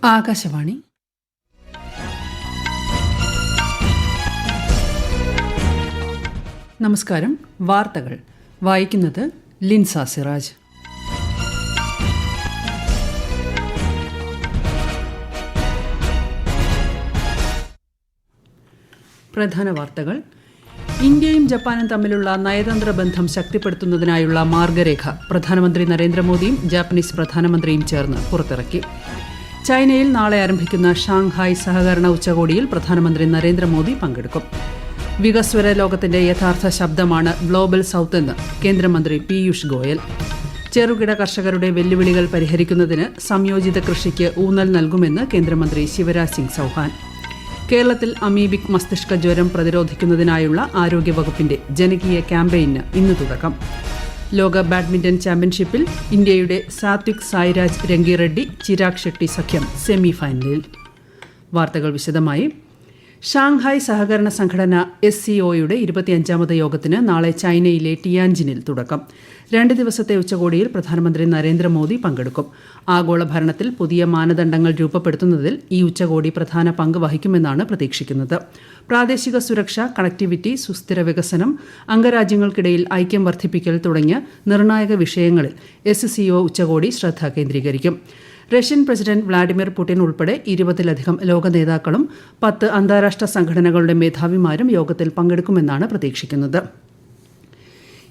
ആകാശവാണി. നമസ്കാരം. വാർത്തകൾ വായിക്കുന്നത് ലിൻസ സിറാജ്. പ്രധാന വാർത്തകൾ. ഇന്ത്യയും ജപ്പാനും തമ്മിലുള്ള നയതന്ത്ര ബന്ധം ശക്തിപ്പെടുത്തുന്നതിനായുള്ള മാർഗരേഖ പ്രധാനമന്ത്രി നരേന്ദ്രമോദിയും ജാപ്പനീസ് പ്രധാനമന്ത്രിയും ചേർന്ന് പുറത്തിറക്കി. ചൈനയിൽ നാളെ ആരംഭിക്കുന്ന ഷാങ്ഹായ് സഹകരണ ഉച്ചകോടിയിൽ പ്രധാനമന്ത്രി നരേന്ദ്രമോദി പങ്കെടുക്കും. വികസ്വര ലോകത്തിന്റെ യഥാർത്ഥ ശബ്ദമാണ് ഗ്ലോബൽ സൌത്ത് എന്ന് കേന്ദ്രമന്ത്രി പീയൂഷ് ഗോയൽ. ചെറുകിട കർഷകരുടെ വെല്ലുവിളികൾ പരിഹരിക്കുന്നതിന് സംയോജിത കൃഷിക്ക് ഊന്നൽ നൽകുമെന്ന് കേന്ദ്രമന്ത്രി ശിവരാജ് സിംഗ് ചൌഹാൻ. കേരളത്തിൽ അമീബിക് മസ്തിഷ്ക ജ്വരം പ്രതിരോധിക്കുന്നതിനായുള്ള ആരോഗ്യവകുപ്പിന്റെ ജനകീയ ക്യാമ്പയിന് ഇന്ന് തുടക്കം. ലോക ബാഡ്മിന്റൺ ചാമ്പ്യൻഷിപ്പിൽ ഇന്ത്യയുടെ സാത്വിക് സായിരാജ് രംഗിറെഡ്ഡി ചിരാഗ് ഷെട്ടി സഖ്യം സെമി ഫൈനലിൽ. വാർത്തകൾ വിശദമായി. ഷാങ്ഹായ് സഹകരണ സംഘടന SCOയുടെ 25ാമത് യോഗത്തിന് നാളെ ചൈനയിലെ ടിയാൻജിനിൽ തുടക്കം. 2 ദിവസത്തെ ഉച്ചകോടിയിൽ പ്രധാനമന്ത്രി നരേന്ദ്രമോദി പങ്കെടുക്കും. ആഗോള ഭരണത്തിൽ പുതിയ മാനദണ്ഡങ്ങൾ രൂപപ്പെടുത്തുന്നതിൽ ഈ ഉച്ചകോടി പ്രധാന പങ്ക് വഹിക്കുമെന്നാണ് പ്രതീക്ഷിക്കുന്നത്. പ്രാദേശിക സുരക്ഷ, കണക്ടിവിറ്റി, സുസ്ഥിര വികസനം, അംഗരാജ്യങ്ങൾക്കിടയിൽ ഐക്യം വർദ്ധിപ്പിക്കൽ തുടങ്ങിയ നിർണായക വിഷയങ്ങളിൽ SCO ഉച്ചകോടി ശ്രദ്ധ കേന്ദ്രീകരിക്കും. റഷ്യൻ പ്രസിഡന്റ് വ്ളാഡിമിർ പുടിൻ ഉൾപ്പെടെ 20-ലധികം ലോക നേതാക്കളും 10 അന്താരാഷ്ട്ര സംഘടനകളുടെ മേധാവിമാരും യോഗത്തിൽ പങ്കെടുക്കുമെന്നാണ് പ്രതീക്ഷിക്കുന്നത്.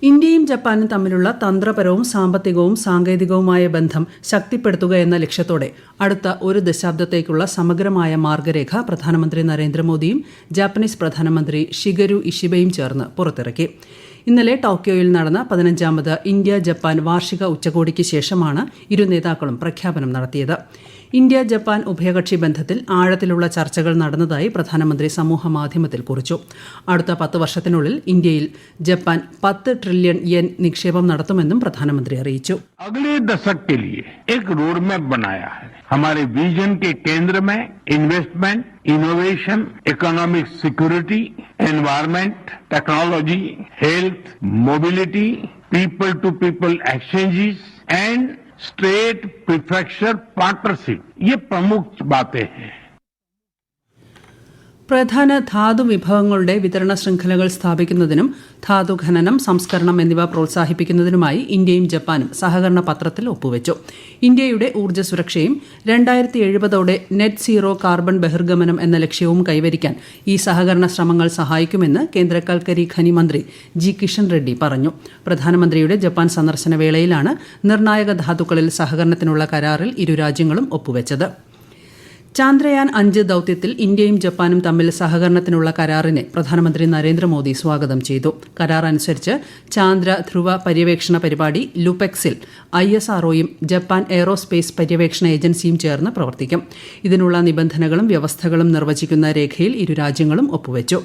ഇന്ത്യയും ജപ്പാനും തമ്മിലുള്ള തന്ത്രപരവും സാമ്പത്തികവും സാങ്കേതികവുമായ ബന്ധം ശക്തിപ്പെടുത്തുക എന്ന ലക്ഷ്യത്തോടെ അടുത്ത ഒരു ദശാബ്ദത്തേക്കുള്ള സമഗ്രമായ മാർഗരേഖ പ്രധാനമന്ത്രി നരേന്ദ്രമോദിയും ജാപ്പനീസ് പ്രധാനമന്ത്രി ഷിഗരു ഇഷിബയും ചേർന്ന് പുറത്തിറക്കി. ഇന്നലെ ടോക്കിയോയിൽ നടന്ന 15ാമത് ഇന്ത്യ ജപ്പാൻ വാർഷിക ഉച്ചകോടിക്ക് ശേഷമാണ് ഇരു നേതാക്കളും പ്രഖ്യാപനം നടത്തിയത്. ഇന്ത്യ ജപ്പാൻ ഉഭയകക്ഷി ബന്ധത്തിൽ ആഴത്തിലുള്ള ചർച്ചകൾ നടന്നതായി പ്രധാനമന്ത്രി സമൂഹമാധ്യമത്തിൽ കുറിച്ചു. അടുത്ത 10 വർഷത്തിനുള്ളിൽ ഇന്ത്യയിൽ ജപ്പാൻ 10 ട്രില്യൺ യെൻ നിക്ഷേപം നടത്തുമെന്നും പ്രധാനമന്ത്രി അറിയിച്ചു. अगले दशक के लिए एक रोड मैप बनाया है. हमारे विजन के केंद्र में investment, innovation, economic security, environment, technology, health, mobility, people to people exchanges and state prefecture partnership, ये प्रमुख बातें हैं. പ്രധാന ധാതു വിഭവങ്ങളുടെ വിതരണ ശൃംഖലകൾ സ്ഥാപിക്കുന്നതിനും ധാതു ഖനനം, സംസ്കരണം എന്നിവ പ്രോത്സാഹിപ്പിക്കുന്നതിനുമായി ഇന്ത്യയും ജപ്പാനും സഹകരണ പത്രത്തിൽ ഒപ്പുവെച്ചു. ഇന്ത്യയുടെ ഊർജ്ജ സുരക്ഷയും 2070ഓടെ നെറ്റ് സീറോ കാർബൺ ബഹിർഗമനം എന്ന ലക്ഷ്യവും കൈവരിക്കാൻ ഈ സഹകരണ ശ്രമങ്ങൾ സഹായിക്കുമെന്ന് കേന്ദ്ര കൽക്കരി ഖനി മന്ത്രി ജി കിഷൻ റെഡ്ഡി പറഞ്ഞു. പ്രധാനമന്ത്രിയുടെ ജപ്പാൻ സന്ദർശന വേളയിലാണ് നിർണായക ധാതുക്കളിൽ സഹകരണത്തിനുള്ള കരാറിൽ ഇരു രാജ്യങ്ങളും ഒപ്പുവെച്ചത്. ചാന്ദ്രയാൻ 5 ദൌത്യത്തിൽ ഇന്ത്യയും ജപ്പാനും തമ്മിൽ സഹകരണത്തിനുള്ള കരാറിനെ പ്രധാനമന്ത്രി നരേന്ദ്രമോദി സ്വാഗതം ചെയ്തു. കരാർ അനുസരിച്ച് ചാന്ദ്ര ധ്രുവ പര്യവേക്ഷണ പരിപാടി ലുപെക്സിൽ ISROയും ജപ്പാൻ എയ്റോസ്പേസ് പര്യവേക്ഷണ ഏജൻസിയും ചേർന്ന് പ്രവർത്തിക്കും. ഇതിനുള്ള നിബന്ധനകളും വ്യവസ്ഥകളും നിർവചിക്കുന്ന രേഖയിൽ ഇരു രാജ്യങ്ങളും ഒപ്പുവെച്ചു.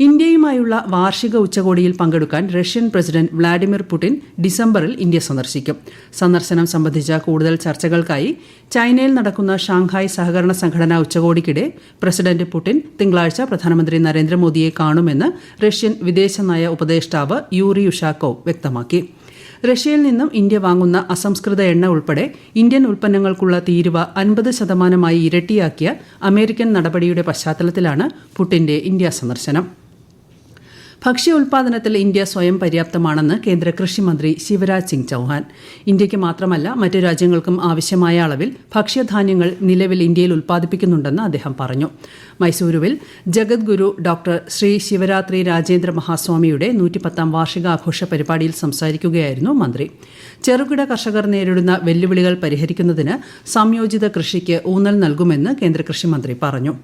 ഇന്ത്യയുമായുള്ള വാർഷിക ഉച്ചകോടിയിൽ പങ്കെടുക്കാൻ റഷ്യൻ പ്രസിഡന്റ് വ്ളാഡിമിർ പുടിൻ ഡിസംബറിൽ ഇന്ത്യ സന്ദർശിക്കും. സന്ദർശനം സംബന്ധിച്ച കൂടുതൽ ചർച്ചകൾക്കായി ചൈനയിൽ നടക്കുന്ന ഷാങ്ഹായ് സഹകരണ സംഘടനാ ഉച്ചകോടിക്കിടെ പ്രസിഡന്റ് പുടിൻ തിങ്കളാഴ്ച പ്രധാനമന്ത്രി നരേന്ദ്രമോദിയെ കാണുമെന്ന് റഷ്യൻ വിദേശനയ ഉപദേഷ്ടാവ് യൂറി ഉഷാക്കോവ് വ്യക്തമാക്കി. റഷ്യയിൽ നിന്നും ഇന്ത്യ വാങ്ങുന്ന അസംസ്കൃത എണ്ണ ഉൾപ്പെടെ ഇന്ത്യൻ ഉൽപ്പന്നങ്ങൾക്കുള്ള തീരുവ 50% ഇരട്ടിയാക്കിയ അമേരിക്കൻ നടപടിയുടെ പശ്ചാത്തലത്തിലാണ് പുടിന്റെ ഇന്ത്യ സന്ദർശനം. ഭക്ഷ്യ ഉൽപാദനത്തിൽ ഇന്ത്യ സ്വയം പര്യാപ്തമാണെന്ന് കേന്ദ്ര കൃഷിമന്ത്രി ശിവരാജ് സിംഗ് ചൌഹാൻ. ഇന്ത്യയ്ക്ക് മാത്രമല്ല മറ്റു രാജ്യങ്ങൾക്കും ആവശ്യമായ അളവിൽ ഭക്ഷ്യധാന്യങ്ങൾ നിലവിൽ ഇന്ത്യയിൽ ഉൽപ്പാദിപ്പിക്കുന്നുണ്ടെന്ന് അദ്ദേഹം പറഞ്ഞു. മൈസൂരുവിൽ ജഗദ്ഗുരു ഡോക്ടർ ശ്രീ ശിവരാത്രി രാജേന്ദ്ര മഹാസ്വാമിയുടെ 110ാം വാർഷികാഘോഷ പരിപാടിയിൽ സംസാരിക്കുകയായിരുന്നു മന്ത്രി. ചെറുകിട കർഷകർ നേരിടുന്ന വെല്ലുവിളികൾ പരിഹരിക്കുന്നതിന് സംയോജിത കൃഷിക്ക് ഊന്നൽ നൽകുമെന്ന് കേന്ദ്ര കൃഷിമന്ത്രി പറഞ്ഞു.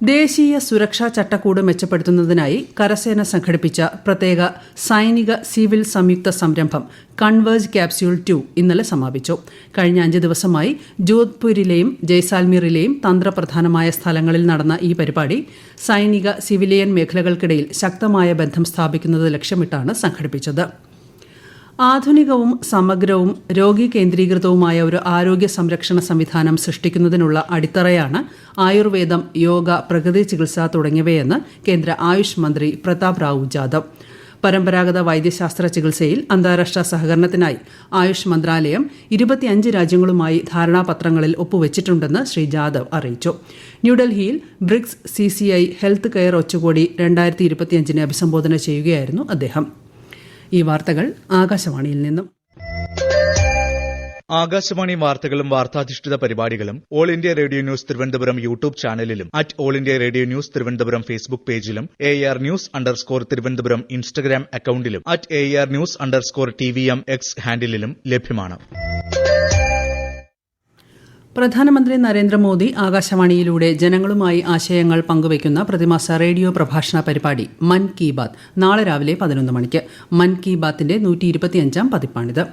ദേശീയ സുരക്ഷാ ചട്ടക്കൂട് മെച്ചപ്പെടുത്തുന്നതിനായി കരസേന സംഘടിപ്പിച്ച പ്രത്യേക സൈനിക സിവിൽ സംയുക്ത സംരംഭം കൺവേർജ് ക്യാപ്സ്യൂൾ 2 ഇന്നലെ സമാപിച്ചു. കഴിഞ്ഞ 5 ദിവസമായി ജോധ്പൂരിലെയും ജയ്സാൽമീറിലെയും തന്ത്രപ്രധാനമായ സ്ഥലങ്ങളിൽ നടന്ന ഈ പരിപാടി സൈനിക സിവിലിയൻ മേഖലകൾക്കിടയിൽ ശക്തമായ ബന്ധം സ്ഥാപിക്കുന്നത് ലക്ഷ്യമിട്ടാണ് സംഘടിപ്പിച്ചത്. ആധുനികവും സമഗ്രവും രോഗി കേന്ദ്രീകൃതവുമായ ഒരു ആരോഗ്യ സംരക്ഷണ സംവിധാനം സൃഷ്ടിക്കുന്നതിനുള്ള അടിത്തറയാണ് ആയുർവേദം, യോഗ, പ്രകൃതി ചികിത്സ തുടങ്ങിയവയെന്ന് കേന്ദ്ര ആയുഷ് മന്ത്രി പ്രതാപ് റാവു ജാദവ്. പരമ്പരാഗത വൈദ്യശാസ്ത്ര ചികിത്സയിൽ അന്താരാഷ്ട്ര സഹകരണത്തിനായി ആയുഷ് മന്ത്രാലയം 25 രാജ്യങ്ങളുമായി ധാരണാപത്രങ്ങളിൽ ഒപ്പുവച്ചിട്ടുണ്ടെന്ന് ശ്രീ ജാദവ് അറിയിച്ചു. ന്യൂഡൽഹിയിൽ ബ്രിക്സ് CCI ഹെൽത്ത് കെയർ ഉച്ചകോടി 2025 അഭിസംബോധന ചെയ്യുകയായിരുന്നു അദ്ദേഹം. ഈ വാർത്തകൾ ആകാശവാണിയിൽ നിന്നും. ആകാശവാണി വാർത്തകളും വാർത്താധിഷ്ഠിത പരിപാടികളും all India radio news Thiruvananthapuram YouTube ചാനലിലും all India radio news Thiruvananthapuram Facebook പേജിലും AR News_ തിരുവനന്തപുരം ഇൻസ്റ്റഗ്രാം അക്കൌണ്ടിലും AR News_TVM X ഹാൻഡിലും ലഭ്യമാണ്. പ്രധാനമന്ത്രി നരേന്ദ്രമോദി ആകാശവാണിയിലൂടെ ജനങ്ങളുമായി ആശയങ്ങൾ പങ്കുവയ്ക്കുന്ന പ്രതിമാസ റേഡിയോ പ്രഭാഷണ പരിപാടി മൻ കി ബാത്ത് നാളെ രാവിലെ 11 മണിക്ക്. മൻ കി ബാത്തിന്റെ 125ാം പതിപ്പാണിത്.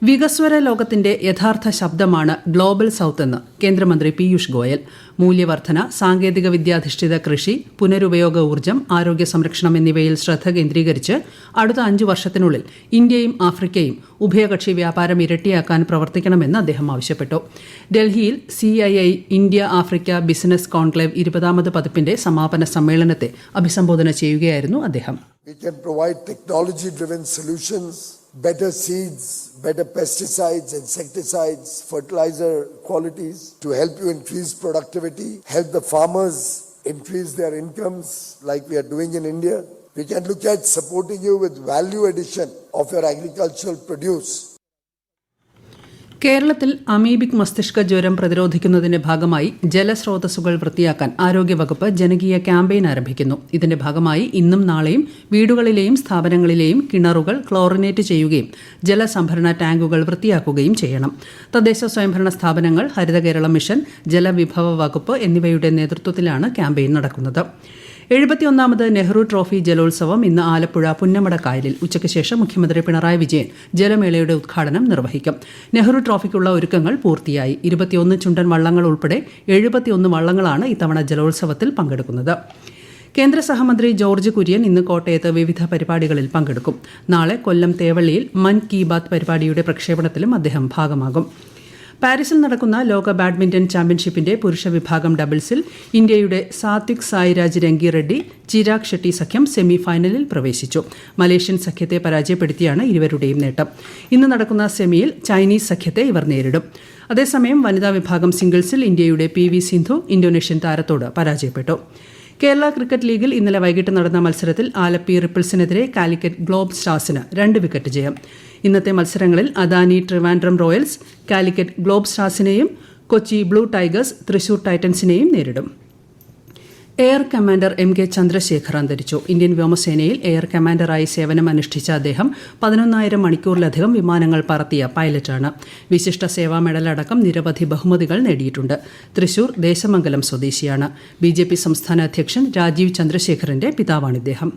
വികസ്വര ലോകത്തിന്റെ യഥാർത്ഥ ശബ്ദമാണ് ഗ്ലോബൽ സൌത്ത് എന്ന് കേന്ദ്രമന്ത്രി പീയൂഷ് ഗോയൽ. മൂല്യവർദ്ധന, സാങ്കേതിക വിദ്യാധിഷ്ഠിത കൃഷി, പുനരുപയോഗ ഊർജ്ജം, ആരോഗ്യ സംരക്ഷണം എന്നിവയിൽ ശ്രദ്ധ കേന്ദ്രീകരിച്ച് അടുത്ത 5 വർഷത്തിനുള്ളിൽ ഇന്ത്യയും ആഫ്രിക്കയും ഉഭയകക്ഷി വ്യാപാരം ഇരട്ടിയാക്കാൻ പ്രവർത്തിക്കണമെന്ന് അദ്ദേഹം ആവശ്യപ്പെട്ടു. ഡൽഹിയിൽ CII India Africa business conclave 20ാമത് പതിപ്പിന്റെ സമാപന സമ്മേളനത്തെ അഭിസംബോധന ചെയ്യുകയായിരുന്നു അദ്ദേഹം. We can provide technology-driven solutions, better seeds, better pesticides, insecticides, fertilizer qualities to help you increase productivity, help the farmers increase their incomes like we are doing in India. We can look at supporting you with value addition of your agricultural produce. കേരളത്തിൽ amoebic മസ്തിഷ്ക ജ്വരം പ്രതിരോധിക്കുന്നതിന്റെ ഭാഗമായി ജലസ്രോതസ്സുകൾ വൃത്തിയാക്കാൻ ആരോഗ്യവകുപ്പ് ജനകീയ campaign ആരംഭിക്കുന്നു. ഇതിന്റെ ഭാഗമായി ഇന്നും നാളെയും വീടുകളിലെയും സ്ഥാപനങ്ങളിലെയും കിണറുകൾ ക്ലോറിനേറ്റ് ചെയ്യുകയും ജലസംഭരണ ടാങ്കുകൾ വൃത്തിയാക്കുകയും ചെയ്യണം. തദ്ദേശ സ്വയംഭരണ സ്ഥാപനങ്ങൾ, ഹരിത കേരളം മിഷൻ, ജലവിഭവ വകുപ്പ് എന്നിവയുടെ നേതൃത്വത്തിലാണ് ക്യാമ്പയിൻ നടക്കുന്നത്. 71ാമത് നെഹ്റു ട്രോഫി ജലോത്സവം ഇന്ന് ആലപ്പുഴ പുന്നമട കായലിൽ ഉച്ചയ്ക്ക് ശേഷം മുഖ്യമന്ത്രി പിണറായി വിജയൻ ജലമേളയുടെ ഉദ്ഘാടനം നിർവഹിക്കും. നെഹ്റു ട്രോഫിക്കുള്ള ഒരുക്കങ്ങൾ പൂർത്തിയായി. 21 ചുണ്ടൻ വള്ളങ്ങൾ ഉൾപ്പെടെ 71 വള്ളങ്ങളാണ് ഇത്തവണ ജലോത്സവത്തിൽ പങ്കെടുക്കുന്നത്. കേന്ദ്ര സഹമന്ത്രി ജോർജ് കുര്യൻ ഇന്ന് കോട്ടയത്ത് വിവിധ പരിപാടികളിൽ പങ്കെടുക്കും. നാളെ കൊല്ലം തേവള്ളിയിൽ മൻ കി ബാത്ത് പരിപാടിയുടെ പ്രക്ഷേപണത്തിലും അദ്ദേഹം ഭാഗമാകും. പാരീസിൽ നടക്കുന്ന ലോക ബാഡ്മിന്റൺ ചാമ്പ്യൻഷിപ്പിന്റെ പുരുഷ വിഭാഗം ഡബിൾസിൽ ഇന്ത്യയുടെ സാത്വിക് സായിരാജ് രംഗി റെഡ്ഡി ചിരാഗ് ഷെട്ടി സഖ്യം സെമി ഫൈനലിൽ പ്രവേശിച്ചു. മലേഷ്യൻ സഖ്യത്തെ പരാജയപ്പെടുത്തിയാണ് ഇരുവരുടെയും നേട്ടം. ഇന്ന് നടക്കുന്ന സെമിയിൽ ചൈനീസ് സഖ്യത്തെ ഇവർ നേരിടും. അതേസമയം വനിതാ വിഭാഗം സിംഗിൾസിൽ ഇന്ത്യയുടെ PV സിന്ധു ഇന്തോനേഷ്യൻ താരത്തോട് പരാജയപ്പെട്ടു. കേരള ക്രിക്കറ്റ് ലീഗിൽ ഇന്നലെ വൈകിട്ട് നടന്ന മത്സരത്തിൽ ആലപ്പി റിപ്പിൾസിനെതിരെ കാലിക്കറ്റ് ഗ്ലോബ് സ്റ്റാർസിന് 2 വിക്കറ്റ് ജയം. ഇന്നത്തെ മത്സരങ്ങളിൽ അദാനി ട്രിവാൻഡ്രം റോയൽസ് കാലിക്കറ്റ് ഗ്ലോബ് സ്റ്റാർസിനെയും കൊച്ചി ബ്ലൂ ടൈഗേഴ്സ് തൃശൂർ ടൈറ്റൻസിനെയും നേരിടും. എയർ കമാൻഡർ MK ചന്ദ്രശേഖർ അന്തരിച്ചു. ഇന്ത്യൻ വ്യോമസേനയിൽ എയർ കമാൻഡറായി സേവനം അനുഷ്ഠിച്ച അദ്ദേഹം 11,000 മണിക്കൂറിലധികം വിമാനങ്ങൾ പറത്തിയ പൈലറ്റാണ്. വിശിഷ്ട സേവാ മെഡലടക്കം നിരവധി ബഹുമതികൾ നേടിയിട്ടുണ്ട്. തൃശൂർ ദേശമംഗലം സ്വദേശിയാണ്. BJP സംസ്ഥാന അധ്യക്ഷൻ രാജീവ് ചന്ദ്രശേഖറിന്റെ പിതാവാണിദ്ദേഹം.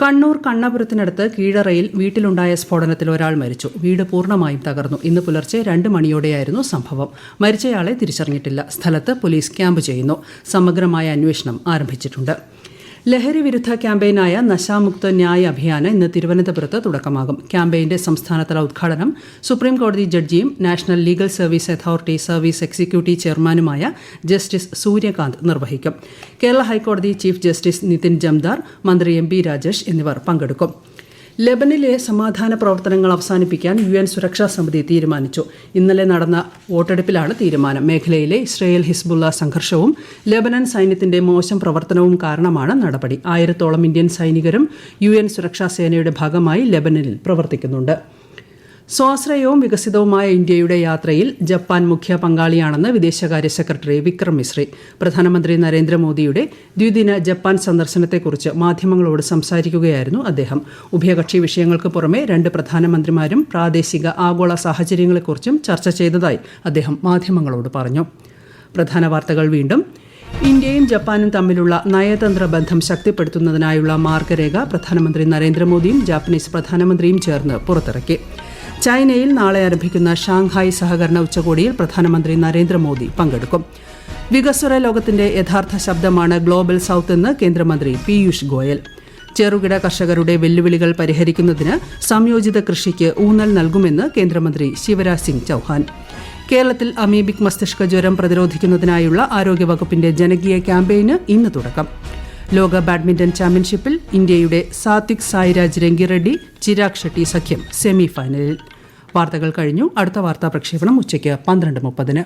കണ്ണൂർ കണ്ണപുരത്തിനടുത്ത് കീഴറയിൽ വീട്ടിലുണ്ടായ സ്ഫോടനത്തിൽ ഒരാൾ മരിച്ചു. വീട് പൂർണ്ണമായും തകർന്നു. ഇന്ന് പുലർച്ചെ 2 മണിയോടെയായിരുന്നു സംഭവം. മരിച്ചയാളെ തിരിച്ചറിഞ്ഞിട്ടില്ല. സ്ഥലത്ത് പോലീസ് ക്യാമ്പ് ചെയ്യുന്നു. സമഗ്രമായ അന്വേഷണം ആരംഭിച്ചിട്ടുണ്ട്. ലഹരി വിരുദ്ധ ക്യാമ്പയിനായ നശാമുക്ത് ന്യായ് അഭിയാന് ഇന്ന് തിരുവനന്തപുരത്ത് തുടക്കമാകും. ക്യാമ്പയിന്റെ സംസ്ഥാനതല ഉദ്ഘാടനം സുപ്രീംകോടതി ജഡ്ജിയും national legal service authority service executive ചെയർമാനുമായ ജസ്റ്റിസ് സൂര്യകാന്ത് നിർവഹിക്കും. കേരള ഹൈക്കോടതി ചീഫ് ജസ്റ്റിസ് നിതിൻ ജംദാർ, മന്ത്രി MP രാജേഷ് എന്നിവർ പങ്കെടുക്കും. ലെബനിലെ സമാധാന പ്രവർത്തനങ്ങൾ അവസാനിപ്പിക്കാൻ UN സുരക്ഷാ സമിതി തീരുമാനിച്ചു. ഇന്നലെ നടന്ന വോട്ടെടുപ്പിലാണ് തീരുമാനം. മേഖലയിലെ ഇസ്രയേൽ ഹിസ്ബുള്ള സംഘർഷവും ലെബനൻ സൈന്യത്തിന്റെ മോശം പ്രവർത്തനവും കാരണമാണ് നടപടി. 1000-ഓളം ഇന്ത്യൻ സൈനികരും UN സുരക്ഷാ സേനയുടെ ഭാഗമായി ലെബനനിൽ പ്രവർത്തിക്കുന്നുണ്ട്. സ്വാശ്രയവും വികസിതവുമായ ഇന്ത്യയുടെ യാത്രയിൽ ജപ്പാൻ മുഖ്യ പങ്കാളിയാണെന്ന് വിദേശകാര്യ സെക്രട്ടറി വിക്രം മിശ്രി. പ്രധാനമന്ത്രി നരേന്ദ്രമോദിയുടെ ദ്വിദിന ജപ്പാൻ സന്ദർശനത്തെക്കുറിച്ച് മാധ്യമങ്ങളോട് സംസാരിക്കുകയായിരുന്നു അദ്ദേഹം. ഉഭയകക്ഷി വിഷയങ്ങൾക്ക് പുറമെ 2 പ്രധാനമന്ത്രിമാരും പ്രാദേശിക ആഗോള സാഹചര്യങ്ങളെക്കുറിച്ചും ചർച്ച ചെയ്തതായി അദ്ദേഹം മാധ്യമങ്ങളോട് പറഞ്ഞു. പ്രധാന വാർത്തകൾ വീണ്ടും. ഇന്ത്യയും ജപ്പാനും തമ്മിലുള്ള നയതന്ത്ര ബന്ധം ശക്തിപ്പെടുത്തുന്നതിനായുള്ള മാർഗരേഖ പ്രധാനമന്ത്രി നരേന്ദ്രമോദിയും ജാപ്പനീസ് പ്രധാനമന്ത്രിയും ചേർന്ന് പുറത്തിറക്കി. ചൈനയിൽ നാളെ ആരംഭിക്കുന്ന ഷാങ്ഹായ് സഹകരണ ഉച്ചകോടിയിൽ പ്രധാനമന്ത്രി നരേന്ദ്രമോദി പങ്കെടുക്കും. വികസ്വര ലോകത്തിന്റെ യഥാർത്ഥ ശബ്ദമാണ് ഗ്ലോബൽ സൌത്ത് എന്ന് കേന്ദ്രമന്ത്രി പീയൂഷ് ഗോയൽ. ചെറുകിട കർഷകരുടെ വെല്ലുവിളികൾ പരിഹരിക്കുന്നതിന് സംയോജിത കൃഷിക്ക് ഊന്നൽ നൽകുമെന്ന് കേന്ദ്രമന്ത്രി ശിവരാജ് സിംഗ് ചൌഹാൻ. കേരളത്തിൽ അമീബിക് മസ്തിഷ്ക ജ്വരം പ്രതിരോധിക്കുന്നതിനായുള്ള ആരോഗ്യവകുപ്പിന്റെ ജനകീയ ക്യാമ്പയിന് ഇന്ന് തുടക്കം. ലോക ബാഡ്മിന്റൺ ചാമ്പ്യൻഷിപ്പിൽ ഇന്ത്യയുടെ സാത്വിക് സായിരാജ് രംഗിറെഡ്ഡി ചിരാഗ് ഷെട്ടി സഖ്യം സെമി ഫൈനലിൽ. വാർത്തകൾ കഴിഞ്ഞു. അടുത്ത വാർത്താ പ്രക്ഷേപണം ഉച്ചയ്ക്ക് 12:30.